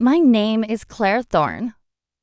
My name is Claire Thorne.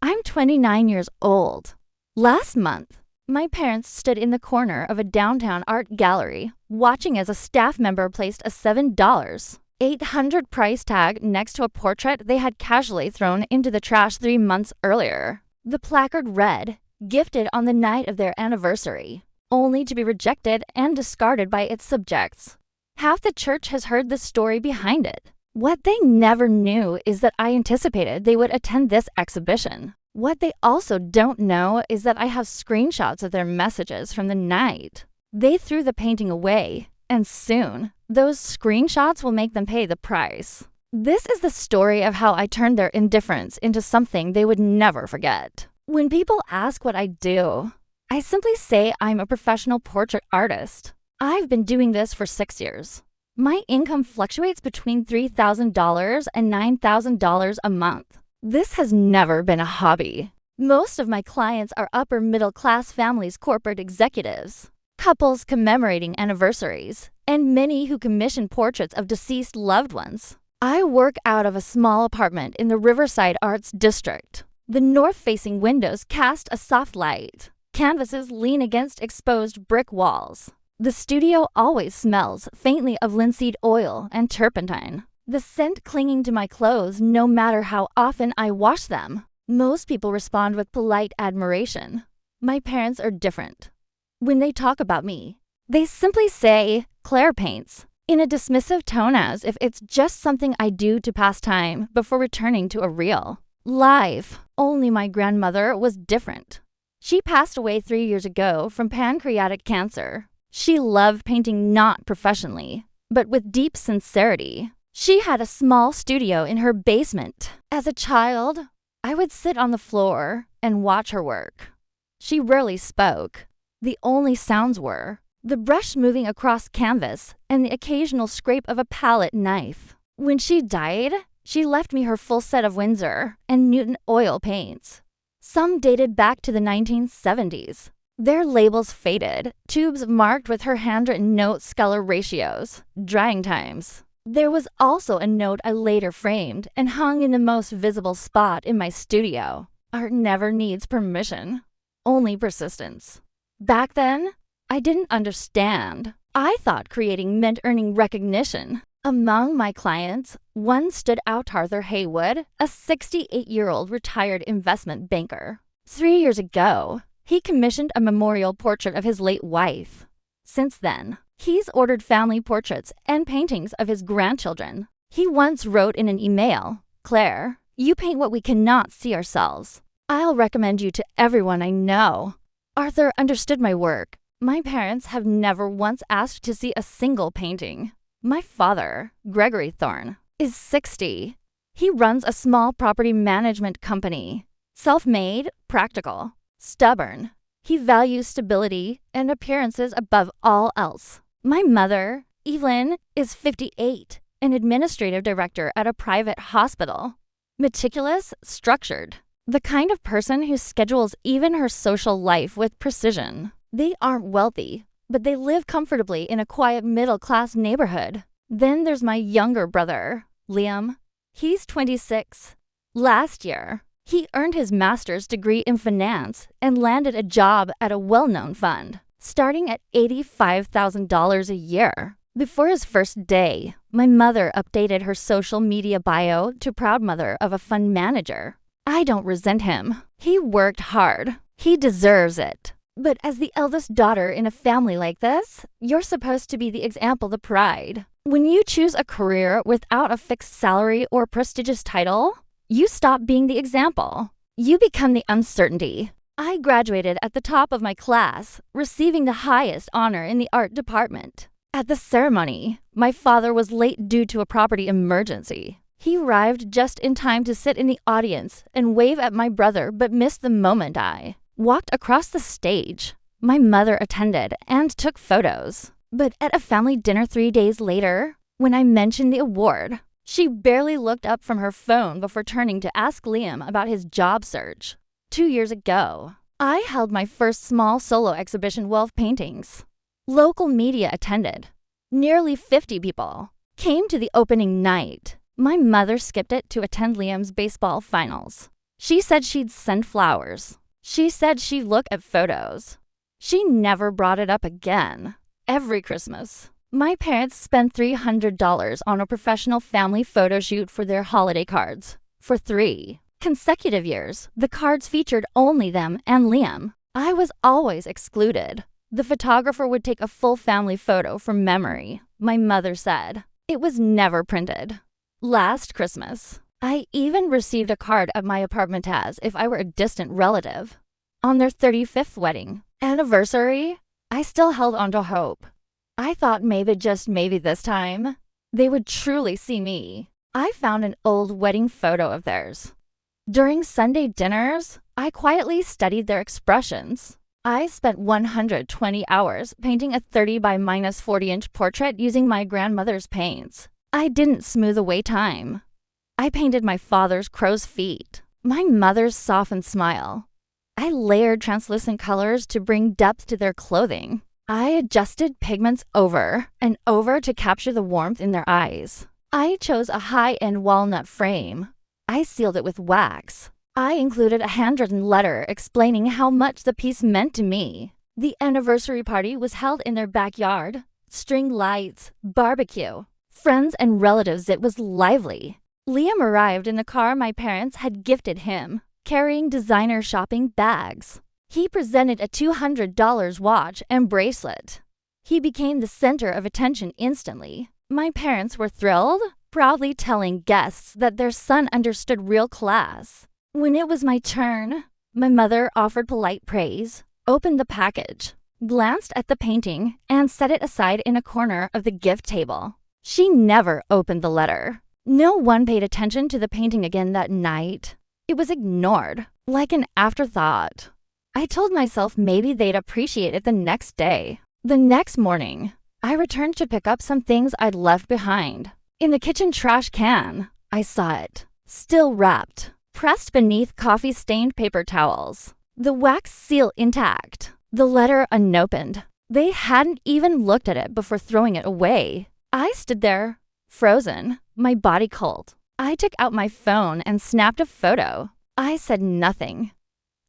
I'm 29 years old. Last month, my parents stood in the corner of a downtown art gallery watching as a staff member placed a $7.800 price tag next to a portrait they had casually thrown into the trash 3 months earlier. The placard read, "Gifted on the night of their anniversary," only to be rejected and discarded by its subjects. Half the church has heard the story behind it. What they never knew is that I anticipated they would attend this exhibition. What they also don't know is that I have screenshots of their messages from the night. They threw the painting away, and soon, those screenshots will make them pay the price. This is the story of how I turned their indifference into something they would never forget. When people ask what I do, I simply say I'm a professional portrait artist. I've been doing this for 6 years. My income fluctuates between $3,000 and $9,000 a month. This has never been a hobby. Most of my clients are upper middle class families, corporate executives, couples commemorating anniversaries, and many who commission portraits of deceased loved ones. I work out of a small apartment in the Riverside Arts District. The north-facing windows cast a soft light. Canvases lean against exposed brick walls. The studio always smells faintly of linseed oil and turpentine, the scent clinging to my clothes no matter how often I wash them. Most people respond with polite admiration. My parents are different. When they talk about me, they simply say, "Claire paints," in a dismissive tone as if it's just something I do to pass time before returning to a real life. Only my grandmother was different. She passed away 3 years ago from pancreatic cancer. She loved painting not professionally, but with deep sincerity. She had a small studio in her basement. As a child, I would sit on the floor and watch her work. She rarely spoke. The only sounds were the brush moving across canvas and the occasional scrape of a palette knife. When she died, she left me her full set of Winsor and Newton oil paints. Some dated back to the 1970s. Their labels faded, tubes marked with her handwritten notes, color ratios, drying times. There was also a note I later framed and hung in the most visible spot in my studio. Art never needs permission, only persistence. Back then, I didn't understand. I thought creating meant earning recognition. Among my clients, one stood out: Arthur Haywood, a 68-year-old retired investment banker. 3 years ago, he commissioned a memorial portrait of his late wife. Since then, he's ordered family portraits and paintings of his grandchildren. He once wrote in an email, "Claire, you paint what we cannot see ourselves. I'll recommend you to everyone I know." Arthur understood my work. My parents have never once asked to see a single painting. My father, Gregory Thorne, is 60. He runs a small property management company. Self-made, practical, stubborn. He values stability and appearances above all else. My mother, Evelyn, is 58, an administrative director at a private hospital. Meticulous, structured. The kind of person who schedules even her social life with precision. They aren't wealthy, but they live comfortably in a quiet middle-class neighborhood. Then there's my younger brother, Liam. He's 26. Last year, he earned his master's degree in finance and landed a job at a well-known fund, starting at $85,000 a year. Before his first day, my mother updated her social media bio to proud mother of a fund manager. I don't resent him. He worked hard. He deserves it. But as the eldest daughter in a family like this, you're supposed to be the example, the pride. When you choose a career without a fixed salary or prestigious title, you stop being the example. You become the uncertainty. I graduated at the top of my class, receiving the highest honor in the art department. At the ceremony, my father was late due to a property emergency. He arrived just in time to sit in the audience and wave at my brother, but missed the moment I walked across the stage. My mother attended and took photos. But at a family dinner 3 days later, when I mentioned the award, she barely looked up from her phone before turning to ask Liam about his job search. 2 years ago, I held my first small solo exhibition of paintings. Local media attended. Nearly 50 people came to the opening night. My mother skipped it to attend Liam's baseball finals. She said she'd send flowers. She said she'd look at photos. She never brought it up again. Every Christmas, my parents spent $300 on a professional family photo shoot for their holiday cards. For 3 consecutive years, the cards featured only them and Liam. I was always excluded. The photographer would take a full family photo from memory, my mother said. It was never printed. Last Christmas, I even received a card at my apartment as if I were a distant relative. On their 35th wedding anniversary, I still held on to hope. I thought maybe, just maybe this time, they would truly see me. I found an old wedding photo of theirs. During Sunday dinners, I quietly studied their expressions. I spent 120 hours painting a 30 by -40-inch portrait using my grandmother's paints. I didn't smooth away time. I painted my father's crow's feet, my mother's softened smile. I layered translucent colors to bring depth to their clothing. I adjusted pigments over and over to capture the warmth in their eyes. I chose a high-end walnut frame. I sealed it with wax. I included a handwritten letter explaining how much the piece meant to me. The anniversary party was held in their backyard. String lights, barbecue, friends and relatives. It was lively. Liam arrived in the car my parents had gifted him, carrying designer shopping bags. He presented a $200 watch and bracelet. He became the center of attention instantly. My parents were thrilled, proudly telling guests that their son understood real class. When it was my turn, my mother offered polite praise, opened the package, glanced at the painting, and set it aside in a corner of the gift table. She never opened the letter. No one paid attention to the painting again that night. It was ignored, like an afterthought. I told myself maybe they'd appreciate it the next day. The next morning, I returned to pick up some things I'd left behind. In the kitchen trash can, I saw it, still wrapped, pressed beneath coffee-stained paper towels. The wax seal intact, the letter unopened. They hadn't even looked at it before throwing it away. I stood there, frozen, my body cold. I took out my phone and snapped a photo. I said nothing.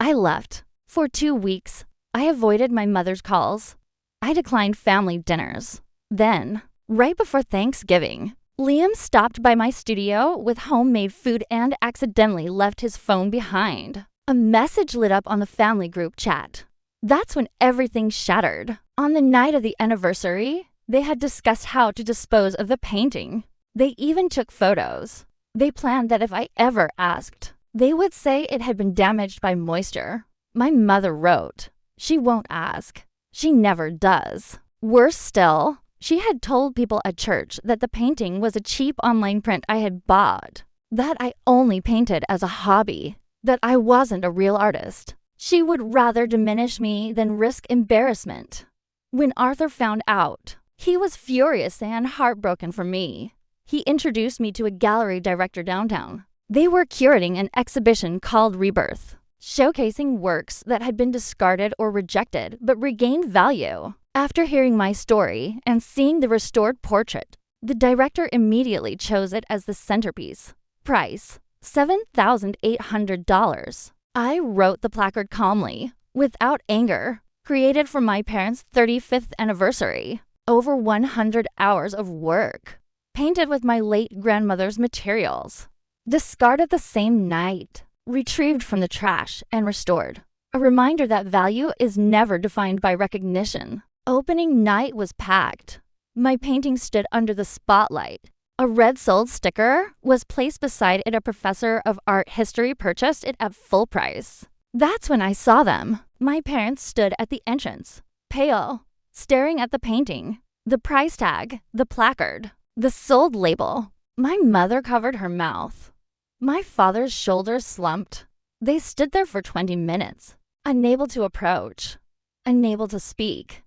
I left. For 2 weeks, I avoided my mother's calls. I declined family dinners. Then, right before Thanksgiving, Liam stopped by my studio with homemade food and accidentally left his phone behind. A message lit up on the family group chat. That's when everything shattered. On the night of the anniversary, they had discussed how to dispose of the painting. They even took photos. They planned that if I ever asked, they would say it had been damaged by moisture. My mother wrote, "She won't ask. She never does." Worse still, she had told people at church that the painting was a cheap online print I had bought, that I only painted as a hobby, that I wasn't a real artist. She would rather diminish me than risk embarrassment. When Arthur found out, he was furious and heartbroken for me. He introduced me to a gallery director downtown. They were curating an exhibition called Rebirth, showcasing works that had been discarded or rejected but regained value. After hearing my story and seeing the restored portrait, the director immediately chose it as the centerpiece. Price, $7,800. I wrote the placard calmly, without anger. Created for my parents' 35th anniversary. Over 100 hours of work. Painted with my late grandmother's materials. Discarded the same night. Retrieved from the trash and restored. A reminder that value is never defined by recognition. Opening night was packed. My painting stood under the spotlight. A red sold sticker was placed beside it. A professor of art history purchased it at full price. That's when I saw them. My parents stood at the entrance, pale, staring at the painting, the price tag, the placard, the sold label. My mother covered her mouth. My father's shoulders slumped. They stood there for 20 minutes, unable to approach, unable to speak.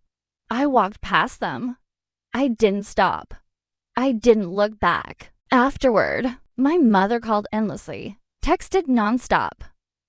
I walked past them. I didn't stop. I didn't look back. Afterward, my mother called endlessly, texted nonstop.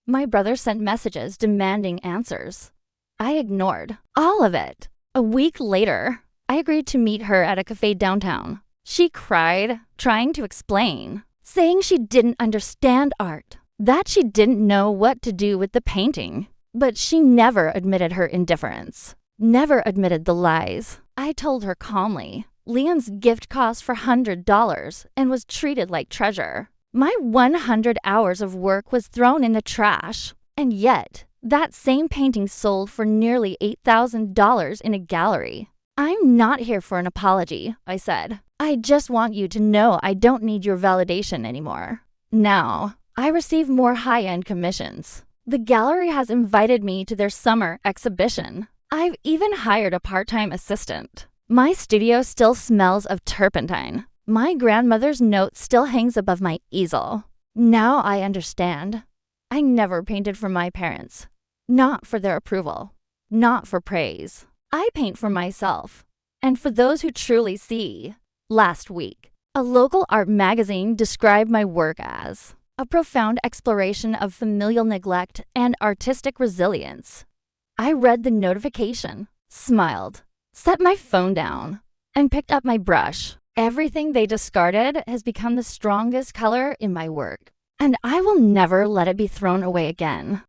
My brother sent messages demanding answers. I ignored all of it. A week later, I agreed to meet her at a cafe downtown. She cried, trying to explain, saying she didn't understand art, that she didn't know what to do with the painting. But she never admitted her indifference, never admitted the lies. I told her calmly, Liam's gift cost $400 and was treated like treasure. My 100 hours of work was thrown in the trash, and yet that same painting sold for nearly $8,000 in a gallery. I'm not here for an apology, I said. I just want you to know I don't need your validation anymore. Now, I receive more high-end commissions. The gallery has invited me to their summer exhibition. I've even hired a part-time assistant. My studio still smells of turpentine. My grandmother's note still hangs above my easel. Now I understand. I never painted for my parents. Not for their approval. Not for praise. I paint for myself. And for those who truly see. Last week, a local art magazine described my work as a profound exploration of familial neglect and artistic resilience. I read the notification, smiled, set my phone down, and picked up my brush. Everything they discarded has become the strongest color in my work, and I will never let it be thrown away again.